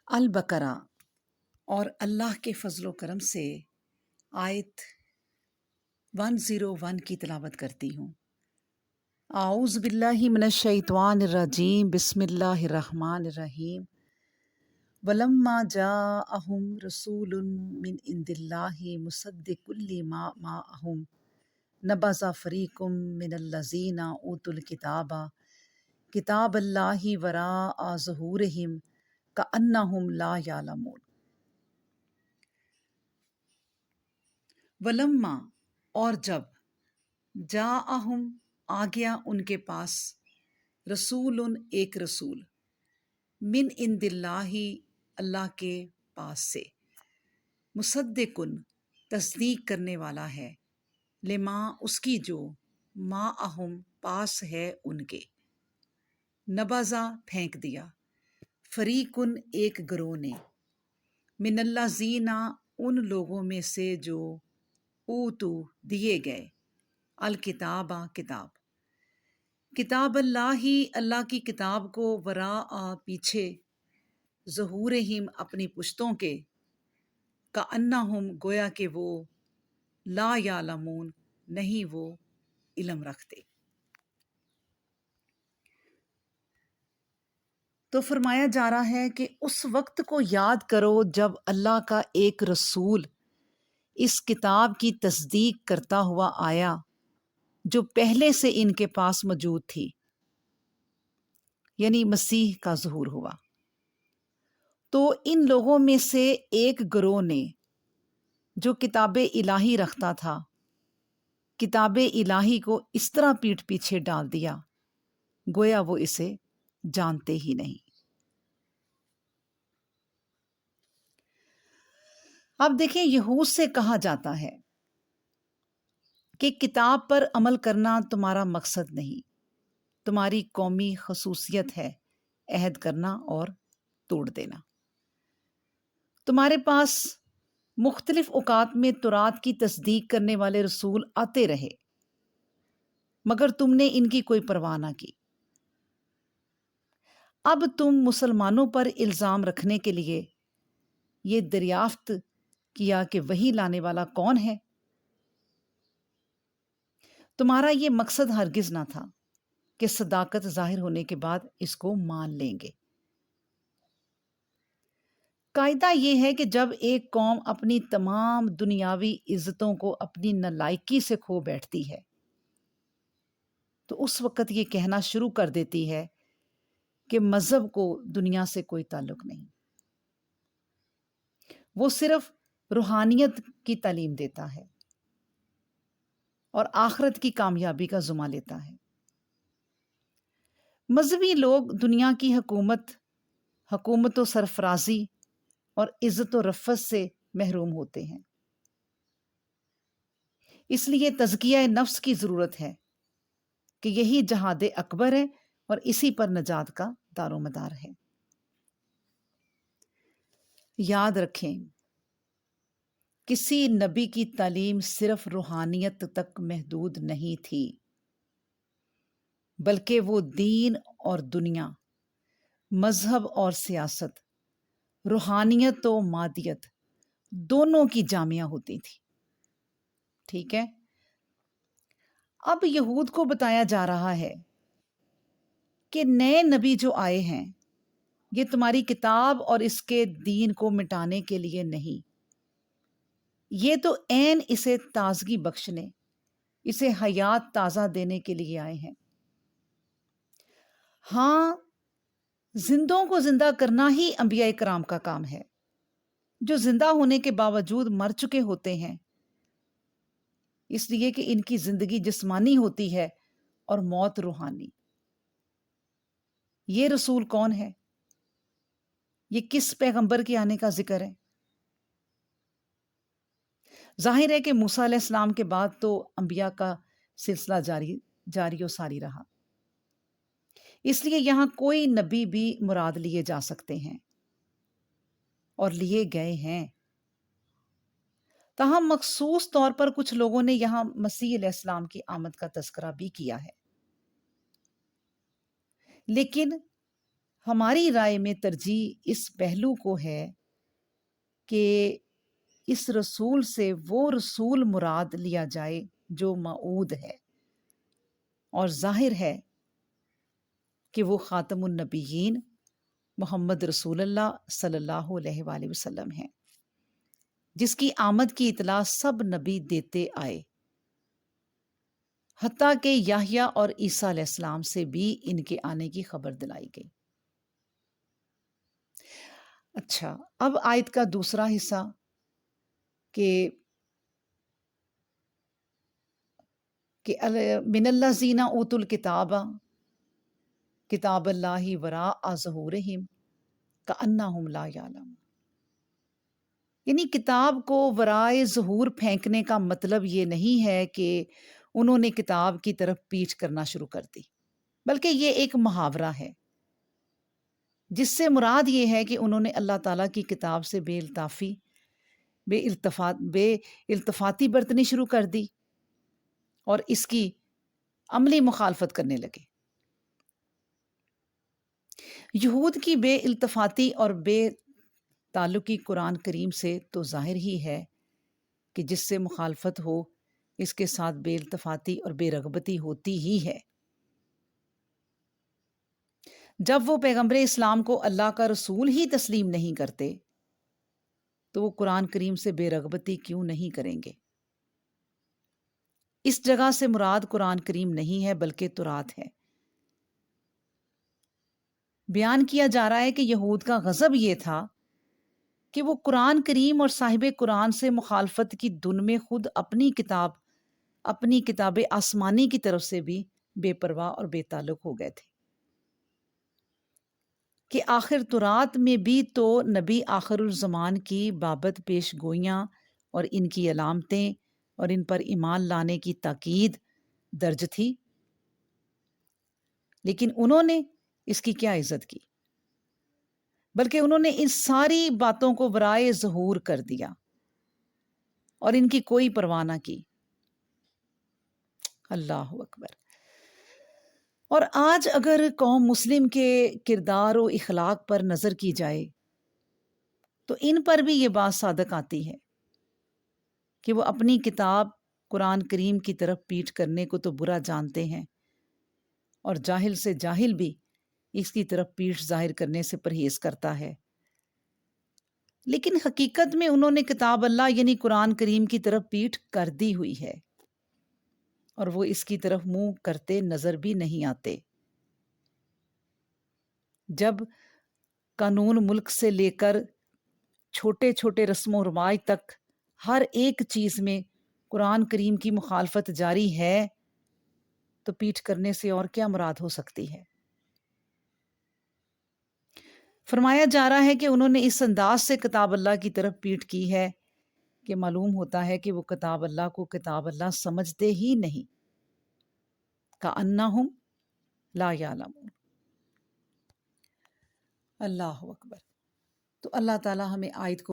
البقرہ اور اللہ کے فضل و کرم سے آیت 101 کی تلاوت کرتی ہوں۔ اعوذ باللہ من الشیطان الرجیم، بسم اللہ الرحمن الرحیم۔ وَلَمَّا جَاءَهُمْ رَسُولٌ مِّنْ عِندِ اللَّهِ مُصَدِّقٌ لِّمَا مَعَهُمْ نَبَذَ فَرِيقٌ مِّنَ الَّذِينَ أُوتُوا الْكِتَابَ كِتَابَ اللَّهِ وَرَاءَ ظُهُورِهِمْ كَأَنَّهُمْ لَا يَعْلَمُونَ۔ ولما اور جب جاءہم آ گیا ان کے پاس رسول ایک رسول من عند اللہ اللہ کے پاس سے مصدقن تصدیق کرنے والا ہے لما اس کی جو معہم پاس ہے ان کے نبذا پھینک دیا فریقن ایک گروہ نے من اللہ زینا ان لوگوں میں سے جو اوتو دیے گئے الکتاب کتاب اللہ اللہ کی کتاب کو وراء پیچھے ظہورہم اپنی پشتوں کے کأنہم گویا کہ وہ لا یعلمون نہیں وہ علم رکھتے۔ تو فرمایا جا رہا ہے کہ اس وقت کو یاد کرو جب اللہ کا ایک رسول اس کتاب کی تصدیق کرتا ہوا آیا جو پہلے سے ان کے پاس موجود تھی، یعنی مسیح کا ظہور ہوا۔ تو ان لوگوں میں سے ایک گروہ نے جو کتاب الہی رکھتا تھا، کتاب الہی کو اس طرح پیٹھ پیچھے ڈال دیا گویا وہ اسے جانتے ہی نہیں۔ اب دیکھیں، یہود سے کہا جاتا ہے کہ کتاب پر عمل کرنا تمہارا مقصد نہیں، تمہاری قومی خصوصیت ہے عہد کرنا اور توڑ دینا۔ تمہارے پاس مختلف اوقات میں تورات کی تصدیق کرنے والے رسول آتے رہے مگر تم نے ان کی کوئی پرواہ نہ کی۔ اب تم مسلمانوں پر الزام رکھنے کے لیے یہ دریافت کیا کہ وحی لانے والا کون ہے۔ تمہارا یہ مقصد ہرگز نہ تھا کہ صداقت ظاہر ہونے کے بعد اس کو مان لیں گے۔ قاعدہ یہ ہے کہ جب ایک قوم اپنی تمام دنیاوی عزتوں کو اپنی نالائکی سے کھو بیٹھتی ہے تو اس وقت یہ کہنا شروع کر دیتی ہے کہ مذہب کو دنیا سے کوئی تعلق نہیں، وہ صرف روحانیت کی تعلیم دیتا ہے اور آخرت کی کامیابی کا ذمہ لیتا ہے۔ مذہبی لوگ دنیا کی حکومت و سرفرازی اور عزت و رفعت سے محروم ہوتے ہیں، اس لیے تزکیہ نفس کی ضرورت ہے کہ یہی جہاد اکبر ہے اور اسی پر نجات کا دار و مدار ہے۔ یاد رکھیں، کسی نبی کی تعلیم صرف روحانیت تک محدود نہیں تھی، بلکہ وہ دین اور دنیا، مذہب اور سیاست، روحانیت و مادیت دونوں کی جامعہ ہوتی تھی۔ ٹھیک ہے، اب یہود کو بتایا جا رہا ہے کہ نئے نبی جو آئے ہیں یہ تمہاری کتاب اور اس کے دین کو مٹانے کے لیے نہیں، یہ تو عین اسے تازگی بخشنے، اسے حیات تازہ دینے کے لیے آئے ہیں۔ ہاں، زندوں کو زندہ کرنا ہی انبیاء کرام کا کام ہے، جو زندہ ہونے کے باوجود مر چکے ہوتے ہیں، اس لیے کہ ان کی زندگی جسمانی ہوتی ہے اور موت روحانی۔ یہ رسول کون ہے؟ یہ کس پیغمبر کے آنے کا ذکر ہے؟ ظاہر ہے کہ موسیٰ علیہ السلام کے بعد تو انبیاء کا سلسلہ جاری و ساری رہا، اس لیے یہاں کوئی نبی بھی مراد لیے جا سکتے ہیں اور لیے گئے ہیں۔ تاہم مخصوص طور پر کچھ لوگوں نے یہاں مسیح علیہ السلام کی آمد کا تذکرہ بھی کیا ہے، لیکن ہماری رائے میں ترجیح اس پہلو کو ہے کہ اس رسول سے وہ رسول مراد لیا جائے جو موعود ہے، اور ظاہر ہے کہ وہ خاتم النبیین محمد رسول اللہ صلی اللہ علیہ وآلہ وسلم ہیں، جس کی آمد کی اطلاع سب نبی دیتے آئے، حتیٰ کہ یحییٰ اور عیسیٰ علیہ السلام سے بھی ان کے آنے کی خبر دلائی گئی۔ اچھا، اب آیت کا دوسرا حصہ کہ من الذین اوتوا الکتاب کتاب اللہ وراء ظہورہم کأنہم لا یعلمون، یعنی کتاب کو ورائے ظہور پھینکنے کا مطلب یہ نہیں ہے کہ انہوں نے کتاب کی طرف پیٹھ کرنا شروع کر دی، بلکہ یہ ایک محاورہ ہے جس سے مراد یہ ہے کہ انہوں نے اللہ تعالیٰ کی کتاب سے بے التفاتی برتنی شروع کر دی اور اس کی عملی مخالفت کرنے لگے۔ یہود کی بے التفاتی اور بے تعلقی قرآن کریم سے تو ظاہر ہی ہے کہ جس سے مخالفت ہو اس کے ساتھ بے التفاتی اور بے رغبتی ہوتی ہی ہے۔ جب وہ پیغمبر اسلام کو اللہ کا رسول ہی تسلیم نہیں کرتے تو وہ قرآن کریم سے بے رغبتی کیوں نہیں کریں گے؟ اس جگہ سے مراد قرآن کریم نہیں ہے بلکہ تورات ہے۔ بیان کیا جا رہا ہے کہ یہود کا غضب یہ تھا کہ وہ قرآن کریم اور صاحب قرآن سے مخالفت کی دھن میں خود اپنی کتاب آسمانی کی طرف سے بھی بے پرواہ اور بے تعلق ہو گئے تھے، کہ آخر تورات میں بھی تو نبی آخر الزمان کی بابت پیش گوئیاں اور ان کی علامتیں اور ان پر ایمان لانے کی تاکید درج تھی، لیکن انہوں نے اس کی کیا عزت کی، بلکہ انہوں نے ان ساری باتوں کو ورائے ظہور کر دیا اور ان کی کوئی پرواہ نہ کی۔ اللہ اکبر۔ اور آج اگر قوم مسلم کے کردار و اخلاق پر نظر کی جائے تو ان پر بھی یہ بات صادق آتی ہے کہ وہ اپنی کتاب قرآن کریم کی طرف پیٹھ کرنے کو تو برا جانتے ہیں، اور جاہل سے جاہل بھی اس کی طرف پیٹھ ظاہر کرنے سے پرہیز کرتا ہے، لیکن حقیقت میں انہوں نے کتاب اللہ یعنی قرآن کریم کی طرف پیٹھ کر دی ہوئی ہے، اور وہ اس کی طرف منہ کرتے نظر بھی نہیں آتے۔ جب قانون ملک سے لے کر چھوٹے چھوٹے رسم و رواج تک ہر ایک چیز میں قرآن کریم کی مخالفت جاری ہے تو پیٹھ کرنے سے اور کیا مراد ہو سکتی ہے؟ فرمایا جا رہا ہے کہ انہوں نے اس انداز سے کتاب اللہ کی طرف پیٹھ کی ہے کہ معلوم ہوتا ہے کہ وہ کتاب اللہ کو کتاب اللہ سمجھتے ہی نہیں، کأنہم لا یعلمون۔ اللہ اکبر۔ تو اللہ تعالی ہمیں آیت کو